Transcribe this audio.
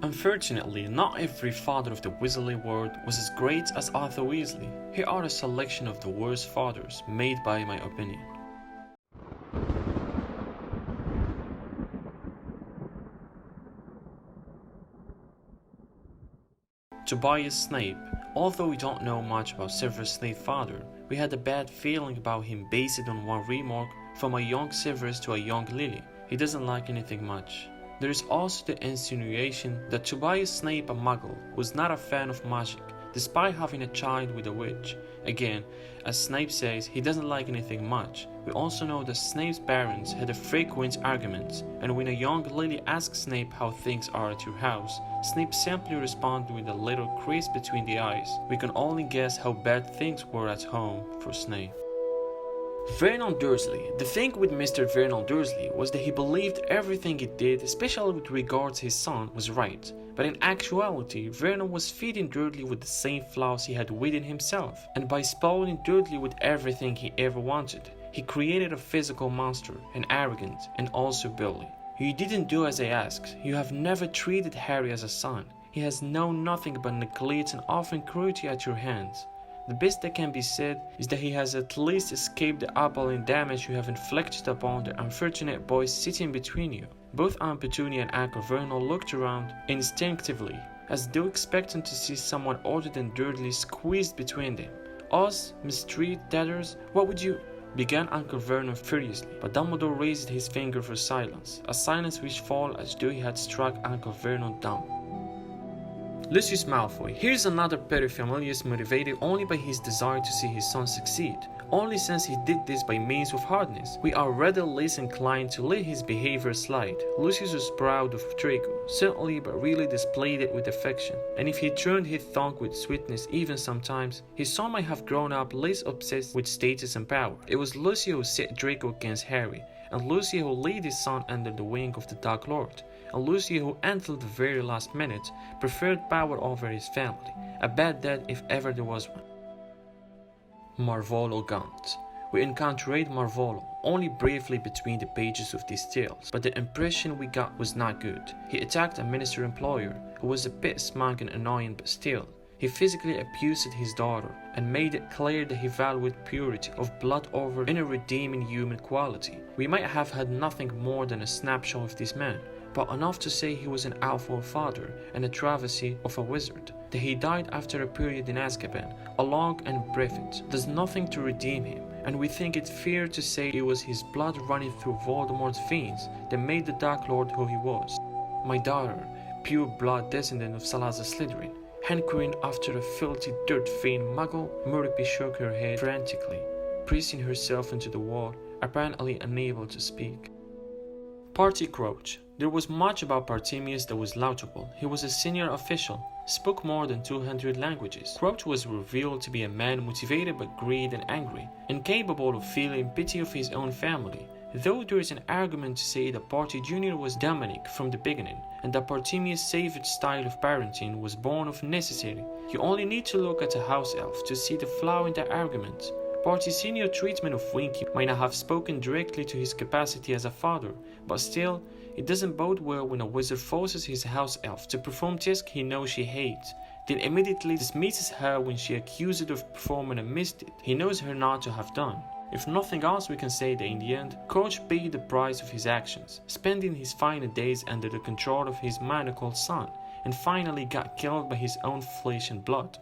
Unfortunately, not every father of the Weasley world was as great as Arthur Weasley. Here are a selection of the worst fathers made by my opinion. Tobias Snape. Although we don't know much about Severus Snape's father, we had a bad feeling about him based on one remark from a young Severus to a young Lily. He doesn't like anything much. There is also the insinuation that Tobias Snape, a muggle, was not a fan of magic, despite having a child with a witch. Again, as Snape says, he doesn't like anything much. We also know that Snape's parents had a frequent arguments, and when a young Lily asks Snape how things are at your house, Snape simply responds with a little crease between the eyes. We can only guess how bad things were at home for Snape. Vernon Dursley. The thing with Mr. Vernon Dursley was that he believed everything he did, especially with regards his son, was right. But in actuality, Vernon was feeding Dudley with the same flaws he had within himself, and by spoiling Dudley with everything he ever wanted, he created a physical monster, an arrogant, and also bully. You didn't do as I asked. You have never treated Harry as a son. He has known nothing but neglect and often cruelty at your hands. The best that can be said is that he has at least escaped the appalling damage you have inflicted upon the unfortunate boy sitting between you. Both Aunt Petunia and Uncle Vernon looked around instinctively, as though expecting to see someone other than Dudley squeezed between them. Us, mistreated debtors, what would you... began Uncle Vernon furiously, but Dumbledore raised his finger for silence, a silence which fell as though he had struck Uncle Vernon dumb. Lucius Malfoy. Here's another paterfamilias motivated only by his desire to see his son succeed. Only since he did this by means of hardness, we are rather less inclined to let his behavior slide. Lucius was proud of Draco, certainly, but really displayed it with affection. And if he turned his tongue with sweetness even sometimes, his son might have grown up less obsessed with status and power. It was Lucius who set Draco against Harry, and Lucius who laid his son under the wing of the Dark Lord, and Lucius who until the very last minute preferred power over his family. A bad dad if ever there was one. Marvolo Gaunt. We encountered Marvolo only briefly between the pages of these tales, but the impression we got was not good. He attacked a minister employer who was a bit smug and annoying, but still. He physically abused his daughter and made it clear that he valued purity of blood over any redeeming human quality. We might have had nothing more than a snapshot of this man, but enough to say he was an awful father and a travesty of a wizard. That he died after a period in Azkaban, a long and brief it, does nothing to redeem him, and we think it fair to say it was his blood running through Voldemort's veins that made the Dark Lord who he was. My daughter, pure blood descendant of Salazar Slytherin, hankering after a filthy dirt-fiend muggle, Murphy shook her head frantically, pressing herself into the wall, apparently unable to speak. Party Crouch. There was much about Partemius that was laudable. He was a senior official, spoke more than 200 languages. Crouch was revealed to be a man motivated by greed and angry, incapable of feeling pity of his own family. Though there is an argument to say that Party Jr. was Dominic from the beginning, and that Partemius' savage style of parenting was born of necessity, you only need to look at a house elf to see the flaw in that argument. Party Senior treatment of Winky might not have spoken directly to his capacity as a father, but still, it doesn't bode well when a wizard forces his house elf to perform tasks he knows she hates, then immediately dismisses her when she accuses it of performing a misdeed he knows her not to have done. If nothing else, we can say that in the end, Crouch paid the price of his actions, spending his final days under the control of his manacled son, and finally got killed by his own flesh and blood.